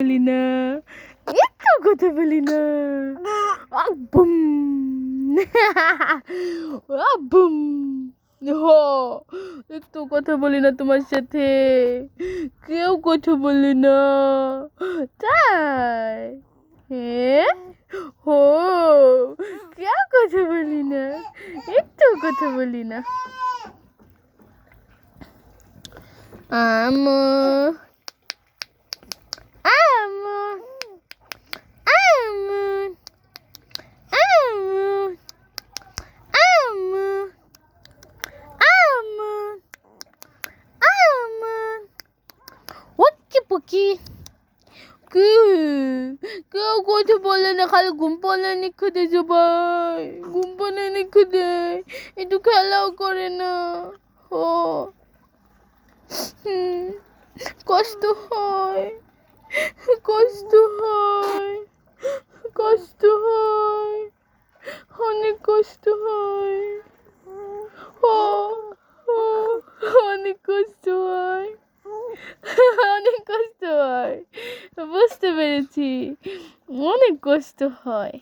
বলি না, একটু কথা বলি না। Boom boom. হো, একটু কথা বলি না তোমার সাথে, কেউ কথা বলি না, তাই? হ্যাঁ, হো, কেউ কথা বলি না, একটু কথা বলি না। আমু আমু আমু আমু আমু আমু আমু ওকে পুকি কি, কেউ কথা বলে না, খালি ঘুম পালে নিখে দেয় সবাই, ঘুম পালে নিখে দেয়, একটু খেলাও করে না। ও কষ্ট হয়, কষ্ট হয়, কষ্ট হয়, অনেক কষ্ট হয়। ও ও, অনেক কষ্ট হয়, অনেক কষ্ট হয়, বুঝতে পেরেছি, অনেক কষ্ট হয়।